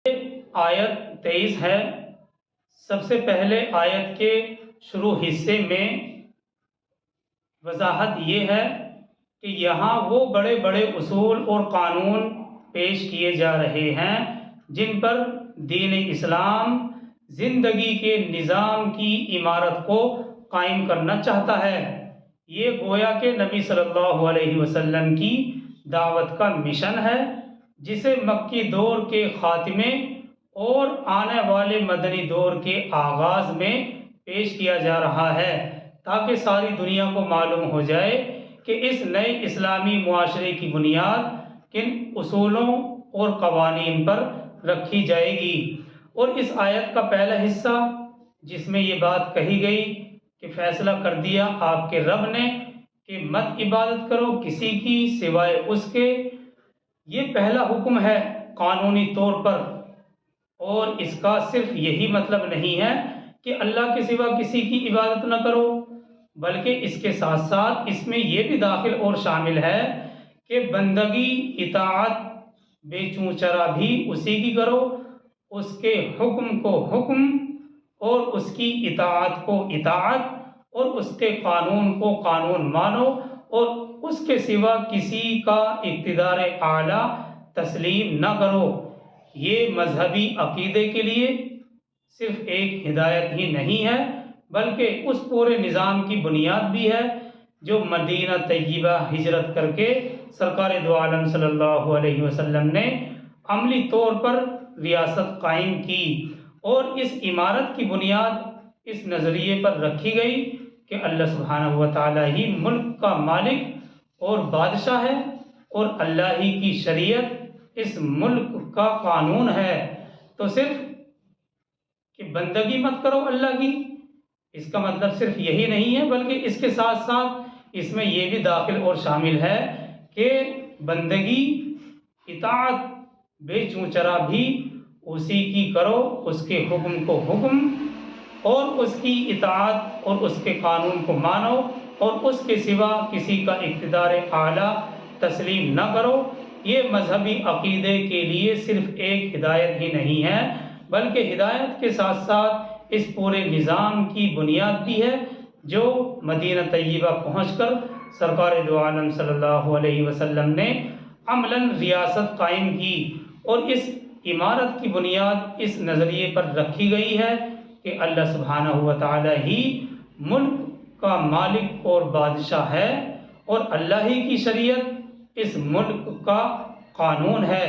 آیت 23 ہے۔ سب سے پہلے آیت کے شروع حصے میں وضاحت یہ ہے کہ یہاں وہ بڑے بڑے اصول اور قانون پیش کیے جا رہے ہیں جن پر دین اسلام زندگی کے نظام کی عمارت کو قائم کرنا چاہتا ہے۔ یہ گویا کہ نبی صلی اللہ علیہ وسلم کی دعوت کا مشن ہے، جسے مکی دور کے خاتمے اور آنے والے مدنی دور کے آغاز میں پیش کیا جا رہا ہے، تاکہ ساری دنیا کو معلوم ہو جائے کہ اس نئے اسلامی معاشرے کی بنیاد کن اصولوں اور قوانین پر رکھی جائے گی۔ اور اس آیت کا پہلا حصہ جس میں یہ بات کہی گئی کہ فیصلہ کر دیا آپ کے رب نے کہ مت عبادت کرو کسی کی سوائے اس کے، یہ پہلا حکم ہے قانونی طور پر، اور اس کا صرف یہی مطلب نہیں ہے کہ اللہ کے سوا کسی کی عبادت نہ کرو، بلکہ اس کے ساتھ ساتھ اس میں یہ بھی داخل اور شامل ہے کہ بندگی اطاعت بے چوں چرا بھی اسی کی کرو، اس کے حکم کو حکم اور اس کی اطاعت کو اطاعت اور اس کے قانون کو قانون مانو، اور اس کے سوا کسی کا اقتدار اعلیٰ تسلیم نہ کرو۔ یہ مذہبی عقیدے کے لیے صرف ایک ہدایت ہی نہیں ہے، بلکہ اس پورے نظام کی بنیاد بھی ہے جو مدینہ طیبہ ہجرت کر کے سرکار دو عالم صلی اللہ علیہ وسلم نے عملی طور پر ریاست قائم کی، اور اس عمارت کی بنیاد اس نظریے پر رکھی گئی کہ اللہ سبحانہ و تعالیٰ ہی ملک کا مالک اور بادشاہ ہے، اور اللہ ہی کی شریعت اس ملک کا قانون ہے۔ تو صرف کہ بندگی مت کرو اللہ کی، اس کا مطلب صرف یہی نہیں ہے، بلکہ اس کے ساتھ ساتھ اس میں یہ بھی داخل اور شامل ہے کہ بندگی اطاعت بے چوں چرا بھی اسی کی کرو، اس کے حکم کو حکم اور اس کی اطاعت اور اس کے قانون کو مانو، اور اس کے سوا کسی کا اقتدار اعلیٰ تسلیم نہ کرو۔ یہ مذہبی عقیدے کے لیے صرف ایک ہدایت ہی نہیں ہے، بلکہ ہدایت کے ساتھ ساتھ اس پورے نظام کی بنیاد بھی ہے جو مدینہ طیبہ پہنچ کر سرکار دو عالم صلی اللہ علیہ وسلم نے عملاً ریاست قائم کی، اور اس عمارت کی بنیاد اس نظریے پر رکھی گئی ہے کہ اللہ سبحانہ و تعالیٰ ہی ملک کا مالک اور بادشاہ ہے، اور اللہ ہی کی شریعت اس ملک کا قانون ہے۔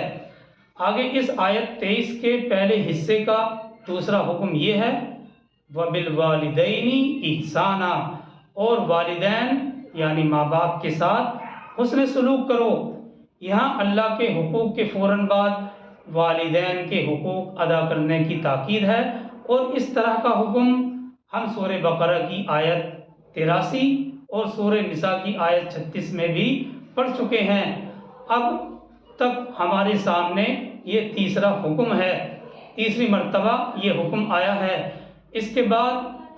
آگے اس آیت 23 کے پہلے حصے کا دوسرا حکم یہ ہے وَبِالْوَالِدَيْنِ إِحْسَانًا، اور والدین یعنی ماں باپ کے ساتھ حسن سلوک کرو۔ یہاں اللہ کے حقوق کے فوراً بعد والدین کے حقوق ادا کرنے کی تاکید ہے، اور اس طرح کا حکم ہم سورہ بقرہ کی آیت 83 اور سورہ نساء کی آیت 36 میں بھی پڑھ چکے ہیں۔ اب تک ہمارے سامنے یہ تیسرا حکم ہے، تیسری مرتبہ یہ حکم آیا ہے۔ اس کے بعد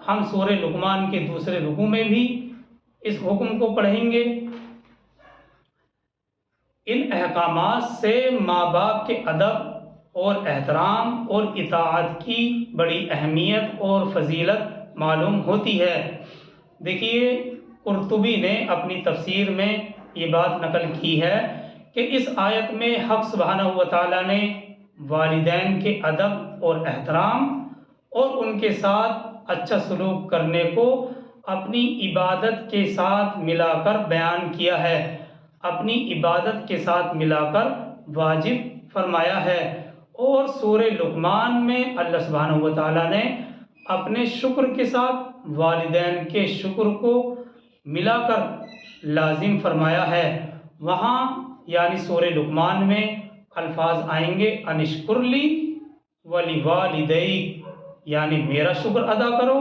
ہم سورہ لقمان کے دوسرے رکوع میں بھی اس حکم کو پڑھیں گے۔ ان احکامات سے ماں باپ کے ادب اور احترام اور اطاعت کی بڑی اہمیت اور فضیلت معلوم ہوتی ہے۔ دیکھیے قرطبی نے اپنی تفسیر میں یہ بات نقل کی ہے کہ اس آیت میں حق سبحانہ و تعالیٰ نے والدین کے ادب اور احترام اور ان کے ساتھ اچھا سلوک کرنے کو اپنی عبادت کے ساتھ ملا کر بیان کیا ہے، اپنی عبادت کے ساتھ ملا کر واجب فرمایا ہے۔ اور سورہ لقمان میں اللہ سبحانہ و تعالیٰ نے اپنے شکر کے ساتھ والدین کے شکر کو ملا کر لازم فرمایا ہے۔ وہاں یعنی سورہ لقمان میں الفاظ آئیں گے انشکر لی وَلِوَالِدَيْكَ، یعنی میرا شکر ادا کرو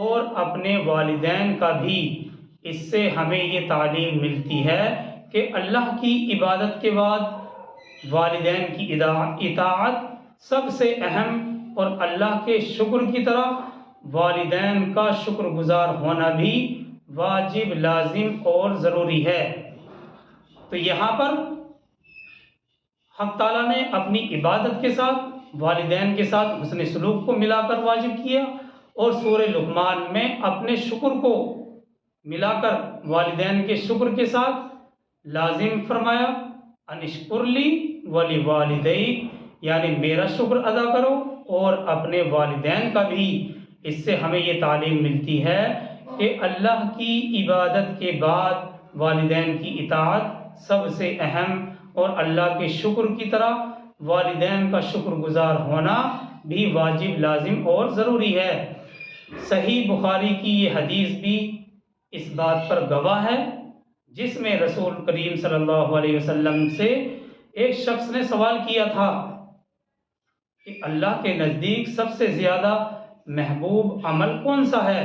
اور اپنے والدین کا بھی۔ اس سے ہمیں یہ تعلیم ملتی ہے کہ اللہ کی عبادت کے بعد والدین کی اطاعت سب سے اہم، اور اللہ کے شکر کی طرح والدین کا شکر گزار ہونا بھی واجب لازم اور ضروری ہے۔ تو یہاں پر حق تعالیٰ نے اپنی عبادت کے ساتھ والدین کے ساتھ حسن سلوک کو ملا کر واجب کیا، اور سورہ لقمان میں اپنے شکر کو ملا کر والدین کے شکر کے ساتھ لازم فرمایا، انشکر لی ولی والدیک، یعنی میرا شکر ادا کرو اور اپنے والدین کا بھی۔ اس سے ہمیں یہ تعلیم ملتی ہے کہ اللہ کی عبادت کے بعد والدین کی اطاعت سب سے اہم، اور اللہ کے شکر کی طرح والدین کا شکر گزار ہونا بھی واجب، لازم اور ضروری ہے۔ صحیح بخاری کی یہ حدیث بھی اس بات پر گواہ ہے، جس میں رسول کریم صلی اللہ علیہ وسلم سے ایک شخص نے سوال کیا تھا کہ اللہ کے نزدیک سب سے زیادہ محبوب عمل کون سا ہے؟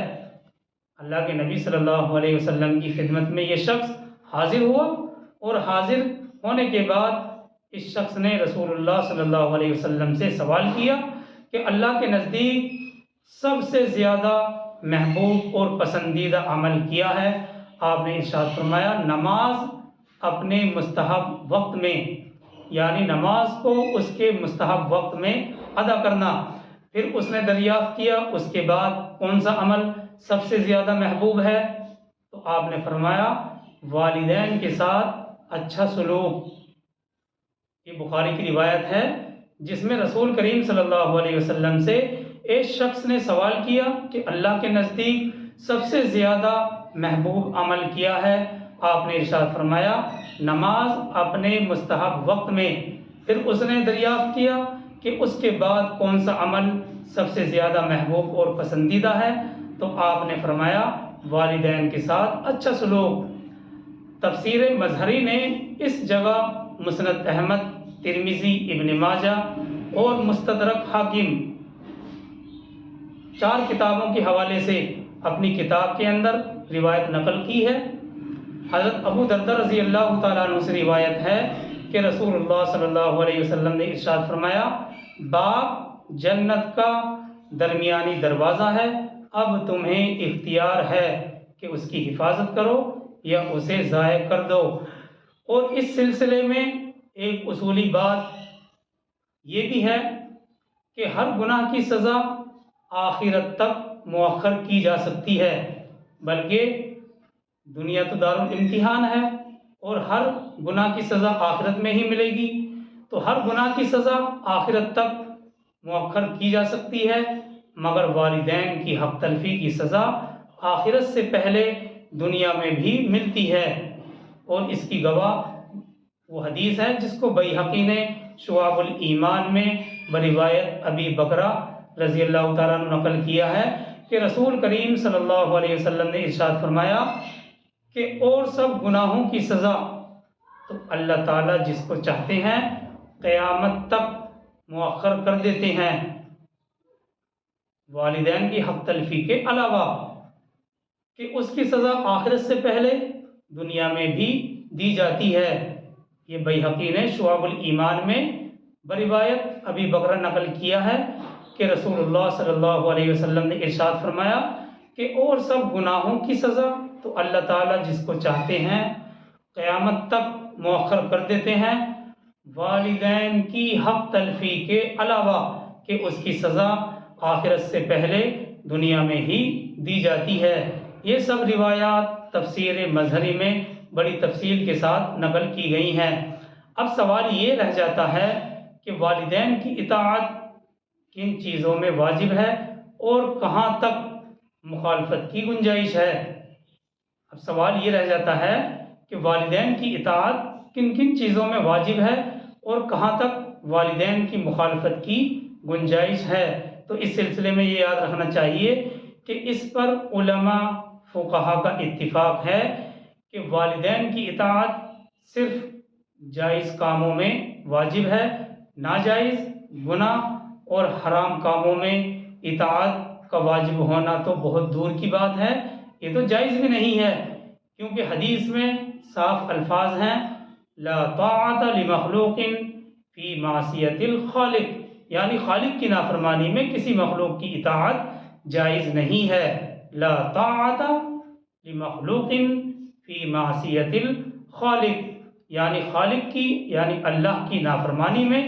اللہ کے نبی صلی اللہ علیہ وسلم کی خدمت میں یہ شخص حاضر ہوا، اور حاضر ہونے کے بعد اس شخص نے رسول اللہ صلی اللہ علیہ وسلم سے سوال کیا کہ اللہ کے نزدیک سب سے زیادہ محبوب اور پسندیدہ عمل کیا ہے؟ آپ نے ارشاد فرمایا، نماز اپنے مستحب وقت میں، یعنی نماز کو اس کے مستحب وقت میں ادا کرنا۔ پھر اس نے دریافت کیا اس کے بعد کون سا عمل سب سے زیادہ محبوب ہے؟ تو آپ نے فرمایا، والدین کے ساتھ اچھا سلوک۔ یہ بخاری کی روایت ہے، جس میں رسول کریم صلی اللہ علیہ وسلم سے ایک شخص نے سوال کیا کہ اللہ کے نزدیک سب سے زیادہ محبوب عمل کیا ہے؟ آپ نے ارشاد فرمایا، نماز اپنے مستحب وقت میں۔ پھر اس نے دریافت کیا کہ اس کے بعد کون سا عمل سب سے زیادہ محبوب اور پسندیدہ ہے؟ تو آپ نے فرمایا، والدین کے ساتھ اچھا سلوک۔ تفسیر مظہری نے اس جگہ مسند احمد، ترمذی، ابن ماجہ اور مستدرک حاکم 4 کتابوں کے حوالے سے اپنی کتاب کے اندر روایت نقل کی ہے۔ حضرت ابو دردہ رضی اللہ تعالیٰ عنہ سے روایت ہے کہ رسول اللہ صلی اللہ علیہ وسلم نے ارشاد فرمایا، باب جنت کا درمیانی دروازہ ہے، اب تمہیں اختیار ہے کہ اس کی حفاظت کرو یا اسے ضائع کر دو۔ اور اس سلسلے میں ایک اصولی بات یہ بھی ہے کہ ہر گناہ کی سزا آخرت تک مؤخر کی جا سکتی ہے، بلکہ دنیا تو دارالامتحان ہے اور ہر گناہ کی سزا آخرت میں ہی ملے گی، تو ہر گناہ کی سزا آخرت تک مؤخر کی جا سکتی ہے، مگر والدین کی حق تلفی کی سزا آخرت سے پہلے دنیا میں بھی ملتی ہے۔ اور اس کی گواہ وہ حدیث ہے جس کو بیہقی نے شعب الایمان میں بروایت ابی بکرہ رضی اللہ تعالیٰ عنہ نقل کیا ہے کہ رسول کریم صلی اللہ علیہ وسلم نے ارشاد فرمایا کہ اور سب گناہوں کی سزا تو اللہ تعالیٰ جس کو چاہتے ہیں قیامت تک مؤخر کر دیتے ہیں، والدین کی حق تلفی کے علاوہ، کہ اس کی سزا آخرت سے پہلے دنیا میں بھی دی جاتی ہے۔ یہ بیہقی نے شعب الایمان میں بروایت ابی بکرہ نقل کیا ہے کہ رسول اللہ صلی اللہ علیہ وسلم نے ارشاد فرمایا کہ اور سب گناہوں کی سزا تو اللہ تعالیٰ جس کو چاہتے ہیں قیامت تک مؤخر کر دیتے ہیں، والدین کی حق تلفی کے علاوہ، کہ اس کی سزا آخرت سے پہلے دنیا میں ہی دی جاتی ہے۔ یہ سب روایات تفسیر مظہری میں بڑی تفصیل کے ساتھ نقل کی گئی ہیں۔ اب سوال یہ رہ جاتا ہے کہ والدین کی اطاعت کن چیزوں میں واجب ہے اور کہاں تک مخالفت کی گنجائش ہے؟ اب سوال یہ رہ جاتا ہے کہ والدین کی اطاعت کن کن چیزوں میں واجب ہے اور کہاں تک والدین کی مخالفت کی گنجائش ہے۔ تو اس سلسلے میں یہ یاد رکھنا چاہیے کہ اس پر علماء فقہا کا اتفاق ہے کہ والدین کی اطاعت صرف جائز کاموں میں واجب ہے، ناجائز گناہ اور حرام کاموں میں اطاعت کا واجب ہونا تو بہت دور کی بات ہے، یہ تو جائز بھی نہیں ہے، کیونکہ حدیث میں صاف الفاظ ہیں، لا طاعت لمخلوق فی معصیت الخالق، یعنی خالق کی نافرمانی میں کسی مخلوق کی اطاعت جائز نہیں ہے۔ لا طاعت لمخلوق فی معصیت الخالق، یعنی خالق کی، یعنی اللہ کی نافرمانی میں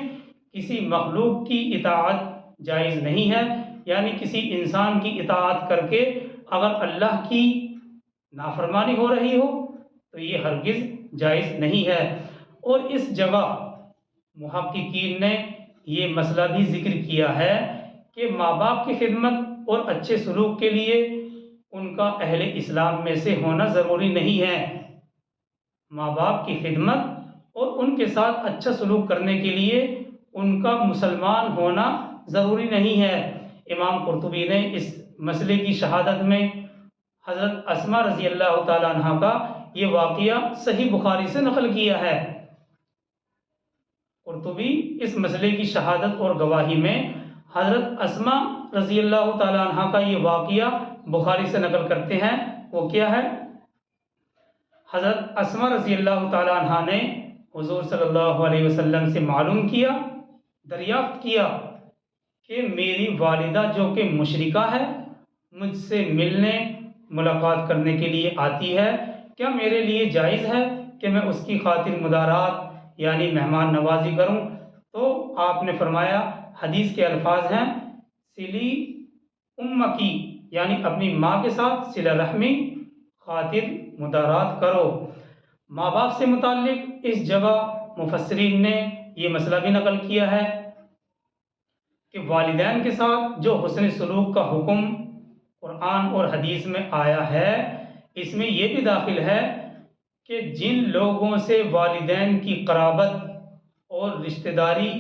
کسی مخلوق کی اطاعت جائز نہیں ہے، یعنی کسی انسان کی اطاعت کر کے اگر اللہ کی نافرمانی ہو رہی ہو تو یہ ہرگز جائز نہیں ہے۔ اور اس جگہ محققین نے یہ مسئلہ بھی ذکر کیا ہے کہ ماں باپ کی خدمت اور اچھے سلوک کے لیے ان کا اہل اسلام میں سے ہونا ضروری نہیں ہے۔ ماں باپ کی خدمت اور ان کے ساتھ اچھا سلوک کرنے کے لیے ان کا مسلمان ہونا ضروری نہیں ہے۔ امام قرطبی نے اس مسئلے کی شہادت میں حضرت اسماء رضی اللہ تعالیٰ عنہ کا یہ واقعہ صحیح بخاری سے نقل کیا ہے۔ قرطبی اس مسئلے کی شہادت اور گواہی میں حضرت اسماء رضی اللہ تعالیٰ عنہ کا یہ واقعہ بخاری سے نقل کرتے ہیں۔ وہ کیا ہے؟ حضرت اسماء رضی اللہ تعالیٰ عنہ نے حضور صلی اللہ علیہ وسلم سے معلوم کیا، دریافت کیا کہ میری والدہ جو کہ مشرکہ ہے مجھ سے ملنے ملاقات کرنے کے لیے آتی ہے، کیا میرے لیے جائز ہے کہ میں اس کی خاطر مدارات یعنی مہمان نوازی کروں؟ تو آپ نے فرمایا، حدیث کے الفاظ ہیں سلی امکی، یعنی اپنی ماں کے ساتھ صلہ رحمی خاطر مدارات کرو۔ ماں باپ سے متعلق اس جگہ مفسرین نے یہ مسئلہ بھی نقل کیا ہے کہ والدین کے ساتھ جو حسن سلوک کا حکم قرآن اور حدیث میں آیا ہے، اس میں یہ بھی داخل ہے کہ جن لوگوں سے والدین کی قرابت اور رشتہ داری،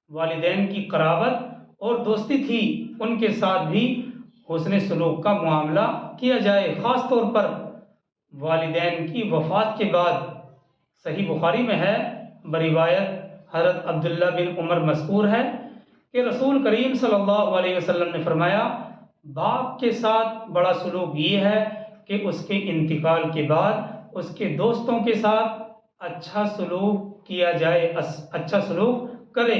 والدین کی قرابت اور دوستی تھی، ان کے ساتھ بھی حسن سلوک کا معاملہ کیا جائے، خاص طور پر والدین کی وفات کے بعد۔ صحیح بخاری میں ہے، بروایت حضرت عبداللہ بن عمر مذکور ہے کہ رسول کریم صلی اللہ علیہ وسلم نے فرمایا، باپ کے ساتھ بڑا سلوک یہ ہے کہ اس کے انتقال کے بعد اس کے دوستوں کے ساتھ اچھا سلوک کیا جائے، اچھا سلوک کرے۔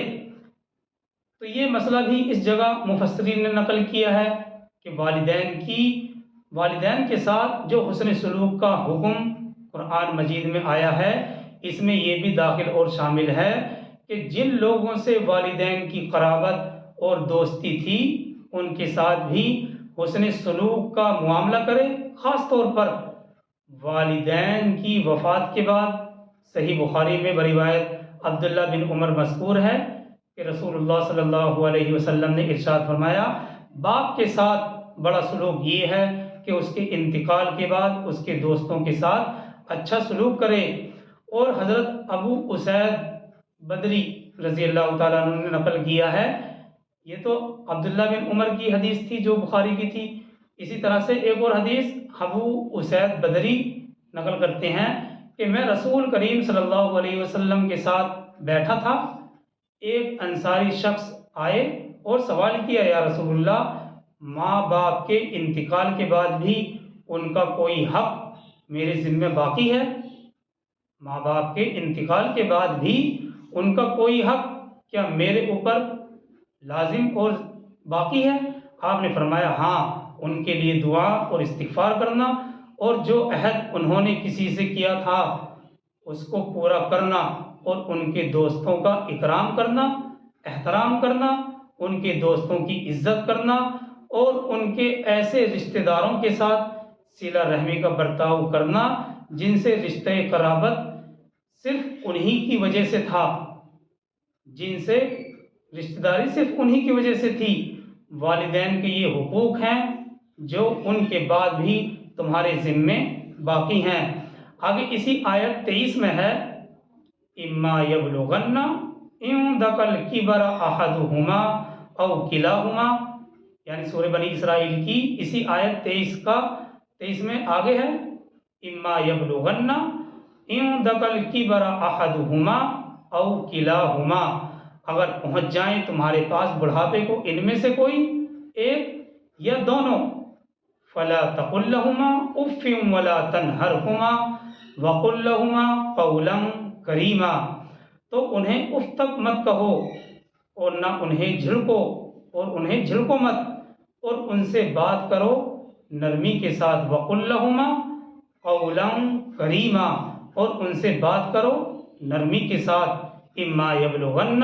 تو یہ مسئلہ بھی اس جگہ مفسرین نے نقل کیا ہے کہ والدین کے ساتھ جو حسن سلوک کا حکم قرآن مجید میں آیا ہے، اس میں یہ بھی داخل اور شامل ہے کہ جن لوگوں سے والدین کی قرابت اور دوستی تھی ان کے ساتھ بھی حسن سلوک کا معاملہ کرے، خاص طور پر والدین کی وفات کے بعد۔ صحیح بخاری میں بروایت عبداللہ بن عمر مذکور ہے کہ رسول اللہ صلی اللہ علیہ وسلم نے ارشاد فرمایا، باپ کے ساتھ بڑا سلوک یہ ہے کہ اس کے انتقال کے بعد اس کے دوستوں کے ساتھ اچھا سلوک کرے۔ اور حضرت ابو اسید بدری رضی اللہ تعالیٰ عنہ نے نقل کیا ہے، یہ تو عبداللہ بن عمر کی حدیث تھی جو بخاری کی تھی، اسی طرح سے ایک اور حدیث ابو اسید بدری نقل کرتے ہیں کہ میں رسول کریم صلی اللہ علیہ وسلم کے ساتھ بیٹھا تھا، ایک انصاری شخص آئے اور سوال کیا، یا رسول اللہ، ماں باپ کے انتقال کے بعد بھی ان کا کوئی حق میرے ذمہ باقی ہے؟ ماں باپ کے انتقال کے بعد بھی ان کا کوئی حق کیا میرے اوپر لازم اور باقی ہے؟ آپ نے فرمایا، ہاں، ان کے لیے دعا اور استغفار کرنا، اور جو عہد انہوں نے کسی سے کیا تھا اس کو پورا کرنا، اور ان کے دوستوں کا اکرام کرنا، احترام کرنا، ان کے دوستوں کی عزت کرنا، اور ان کے ایسے رشتہ داروں کے ساتھ صلہ رحمی کا برتاؤ کرنا جن سے رشتہ قرابت صرف انہی کی وجہ سے تھا، جن سے رشتہ داری صرف انہی کی وجہ سے تھی۔ والدین کے یہ حقوق ہیں جو ان کے بعد بھی تمہارے ذمے باقی ہیں۔ آگے اسی آیت 23 میں ہے، اما یبلغن عندک الکبر احدہما او کلاہما، یعنی سورہ بنی اسرائیل کی اسی آیت 23 میں آگے ہے، اما یبلغن عندک الکبر احدہما او کلاہما، اگر پہنچ جائیں تمہارے پاس بڑھاپے کو ان میں سے کوئی ایک یا دونوں، فلا تقل لہما اف ولا تنہرہما وقل لہما قولا کریما، تو انہیں اف تک مت کہو اور نہ انہیں جھڑکو، اور انہیں جھڑکو مت، اور ان سے بات کرو نرمی کے ساتھ، وقل لہما قولا کریما، اور ان سے بات کرو نرمی کے ساتھ۔ اما یبلغن